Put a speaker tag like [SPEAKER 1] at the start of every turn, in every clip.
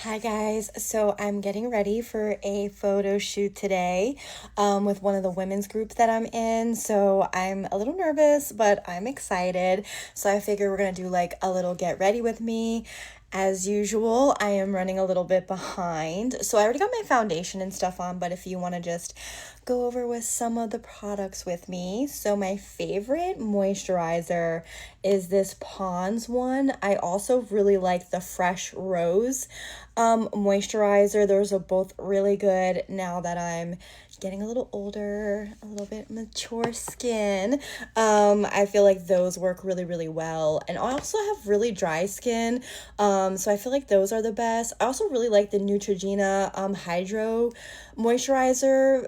[SPEAKER 1] Hi guys, so I'm getting ready for a photo shoot today with one of the women's groups that I'm in. So I'm a little nervous, but I'm excited. So I figure we're gonna do like a little get ready with me. As usual, I am running a little bit behind. So I already got my foundation and stuff on, but if you want to just go over with some of the products with me. So my favorite moisturizer is this Pond's one. I also really like the Fresh Rose moisturizer. Those are both really good now that I'm getting a little older, a little bit mature skin. I feel like those work really, really well. And I also have really dry skin. So I feel like those are the best. I also really like the Neutrogena Hydro moisturizer.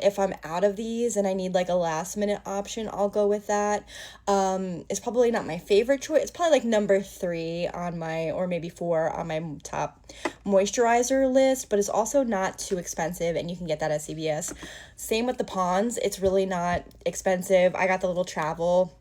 [SPEAKER 1] If I'm out of these and I need like a last minute option, I'll go with that. It's probably not my favorite choice. It's probably like number 3 on my, or maybe 4 on my top moisturizer list, but it's also not too expensive and you can get that at CVS. Same with the Pond's. It's really not expensive. I got the little travel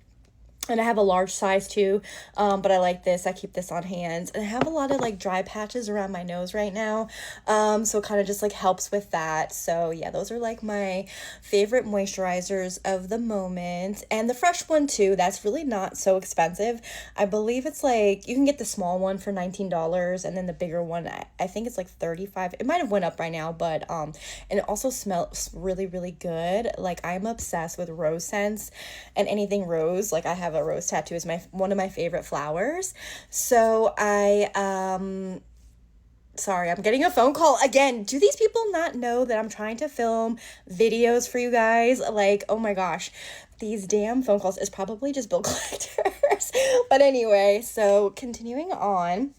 [SPEAKER 1] and I have a large size too, but I like this. I keep this on hand. And I have a lot of like dry patches around my nose right now, so it kind of just like helps with that. So yeah, those are like my favorite moisturizers of the moment. And the Fresh one too, that's really not so expensive. I believe it's like, you can get the small one for $19 and then the bigger one, I think it's like 35. It might have went up by now, but and it also smells really, really good. Like I'm obsessed with rose scents and anything rose. Like I have a rose tattoo is my one of my favorite flowers. So sorry, I'm getting a phone call again. Do these people not know that I'm trying to film videos for you guys? Like, oh my gosh, these damn phone calls is probably just bill collectors. But anyway, so continuing on,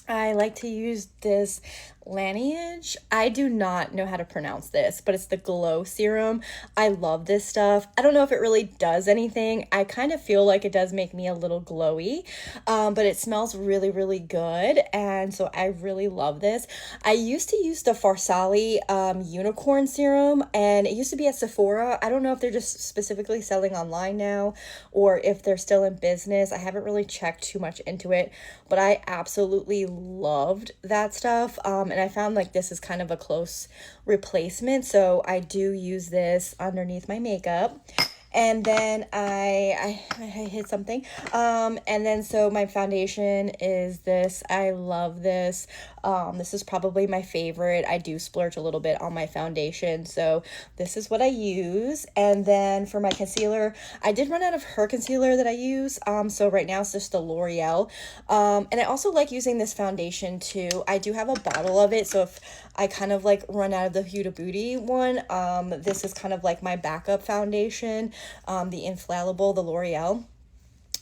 [SPEAKER 1] I like to use this Laneige. I do not know how to pronounce this, but it's the glow serum. I love this stuff. I don't know if it really does anything. I kind of feel like it does make me a little glowy, but it smells really, really good. And so I really love this. I used to use the Farsali unicorn serum, and it used to be at Sephora. I don't know if they're just specifically selling online now or if they're still in business. I haven't really checked too much into it, but I absolutely loved that stuff. And I found like this is kind of a close replacement. So I do use this underneath my makeup. And then I hit something. And then so my foundation is this. I love this. This is probably my favorite. I do splurge a little bit on my foundation, so this is what I use. And then for my concealer, I did run out of her concealer that I use. So right now it's just the L'Oreal. And I also like using this foundation too. I do have a bottle of it, so if I kind of like run out of the Huda Beauty one, this is kind of like my backup foundation, the infallible, the L'Oreal.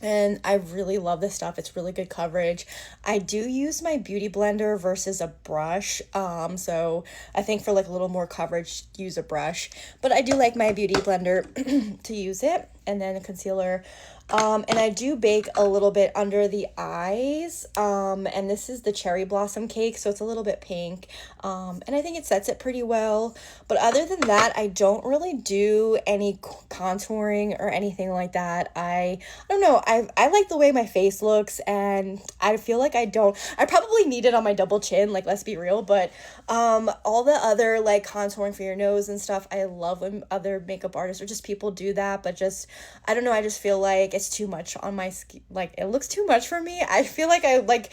[SPEAKER 1] And I really love this stuff. It's really good coverage. I do use my beauty blender versus a brush. So I think for like a little more coverage, use a brush. But I do like my beauty blender to use it. And then a concealer. And I do bake a little bit under the eyes. And this is the cherry blossom cake, so it's a little bit pink. And I think it sets it pretty well. But other than that, I don't really do any contouring or anything like that. I don't know. I like the way my face looks, and I feel like I probably need it on my double chin, like let's be real, but all the other like contouring for your nose and stuff, I love when other makeup artists or just people do that, but just I don't know, I just feel like it's too much on my skin. Like it looks too much for me. I feel like I like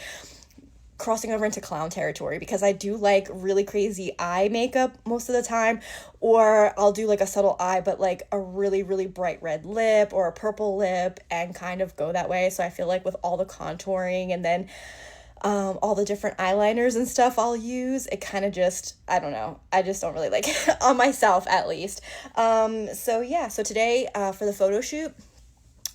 [SPEAKER 1] crossing over into clown territory because I do like really crazy eye makeup most of the time, or I'll do like a subtle eye but like a really, really bright red lip or a purple lip and kind of go that way. So I feel like with all the contouring and then all the different eyeliners and stuff I'll use, it kind of just, I don't know, I just don't really like it on myself at least. So yeah, so today for the photo shoot,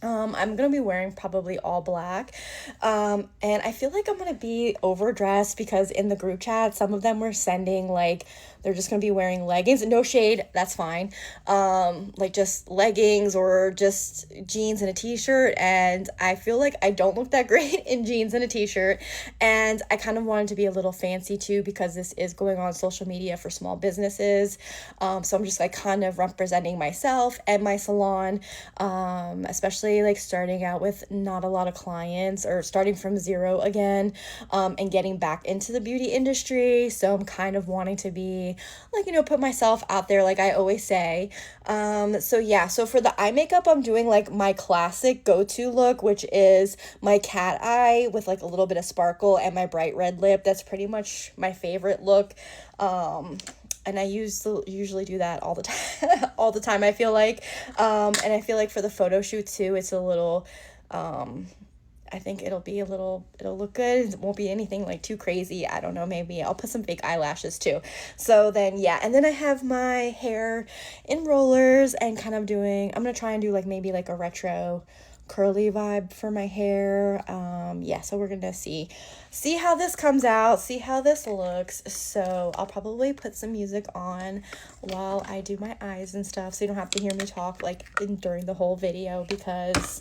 [SPEAKER 1] I'm gonna be wearing probably all black, and I feel like I'm gonna be overdressed because in the group chat some of them were sending like they're just gonna be wearing leggings. No shade, that's fine, like just leggings or just jeans and a t-shirt, and I feel like I don't look that great in jeans and a t-shirt, and I kind of wanted to be a little fancy too because this is going on social media for small businesses, so I'm just like kind of representing myself and my salon, especially honestly like starting out with not a lot of clients or starting from zero again, and getting back into the beauty industry. So I'm kind of wanting to be like, you know, put myself out there like I always say. So yeah, so for the eye makeup, I'm doing like my classic go-to look, which is my cat eye with like a little bit of sparkle and my bright red lip. That's pretty much my favorite look. And I usually do that all the time, all the time, I feel like. And I feel like for the photo shoot too, it's a little, I think it'll look good. It won't be anything like too crazy. I don't know, maybe I'll put some fake eyelashes too. So then, yeah. And then I have my hair in rollers and kind of I'm going to try and do like maybe like a retro curly vibe for my hair. Yeah, so we're gonna see how this comes out, see how this looks. So I'll probably put some music on while I do my eyes and stuff, so you don't have to hear me talk like during the whole video, because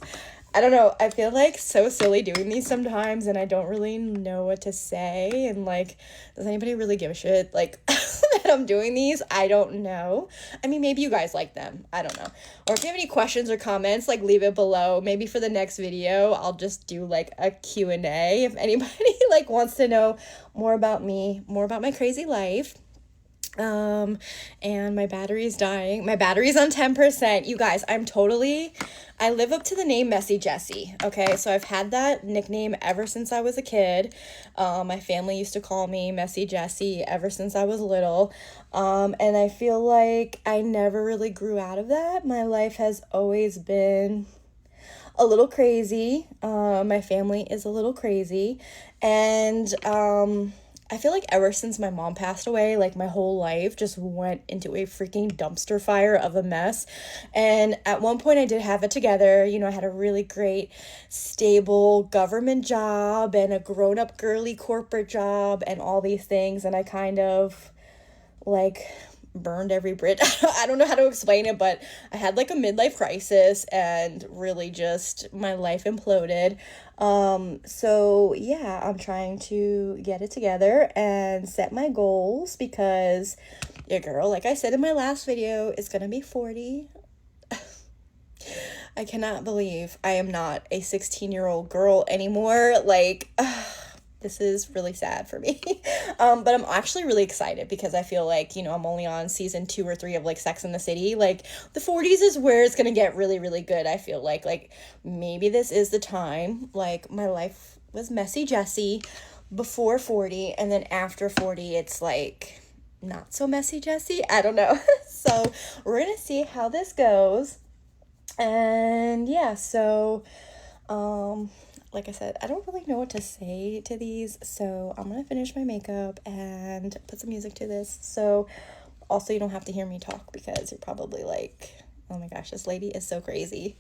[SPEAKER 1] I don't know, I feel like so silly doing these sometimes and I don't really know what to say, and like, does anybody really give a shit like that I'm doing these? I don't know. I mean, maybe you guys like them, I don't know. Or if you have any questions or comments, like leave it below. Maybe for the next video I'll just do like a Q&A if anybody like wants to know more about me, more about my crazy life. And my battery's dying. My battery's on 10%. You guys, I live up to the name Messy Jessie. Okay, so I've had that nickname ever since I was a kid. My family used to call me Messy Jessie ever since I was little. And I feel like I never really grew out of that. My life has always been a little crazy. My family is a little crazy. And, I feel like ever since my mom passed away, like my whole life just went into a freaking dumpster fire of a mess. And at one point I did have it together. You know, I had a really great, stable government job and a grown-up girly corporate job and all these things. And I kind of like burned every bridge. I don't know how to explain it, but I had like a midlife crisis and really just my life imploded. So yeah, I'm trying to get it together and set my goals, because your girl, like I said in my last video, is gonna be 40. I cannot believe I am not a 16-year-old girl anymore. Like, this is really sad for me. But I'm actually really excited because I feel like, you know, I'm only on season 2 or 3 of like Sex and the City. Like the 40s is where it's gonna get really, really good. I feel like maybe this is the time. Like my life was Messy Jessie before 40, and then after 40 it's like not so Messy Jessie. I don't know. So we're gonna see how this goes. And yeah, so like I said, I don't really know what to say to these, so I'm gonna finish my makeup and put some music to this. So also you don't have to hear me talk, because you're probably like, oh my gosh, this lady is so crazy.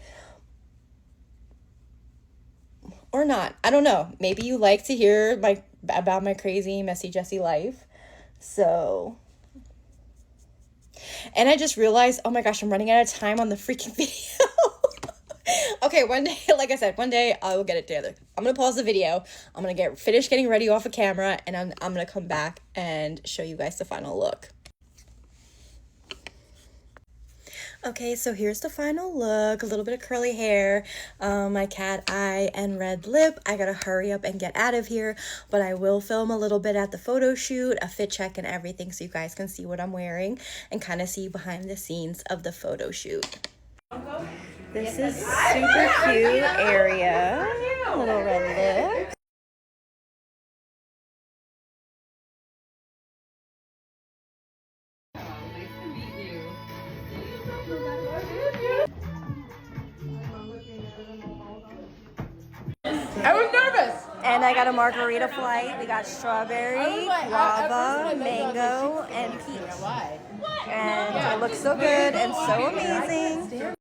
[SPEAKER 1] Or not, I don't know. Maybe you like to hear about my crazy Messy Jessie life. So, and I just realized, oh my gosh, I'm running out of time on the freaking video. Okay, one day, like I said, one day I will get it together. I'm gonna pause the video. I'm gonna finish getting ready off of camera, and I'm gonna come back and show you guys the final look. Okay, so here's the final look. A little bit of curly hair, my cat eye, and red lip. I gotta hurry up and get out of here, but I will film a little bit at the photo shoot, a fit check and everything, so you guys can see what I'm wearing and kind of see behind the scenes of the photo shoot. This is super cute area, little red lip.
[SPEAKER 2] I was nervous.
[SPEAKER 1] And I got a margarita flight. We got strawberry, guava, mango, and peach. And it looks so good and so amazing.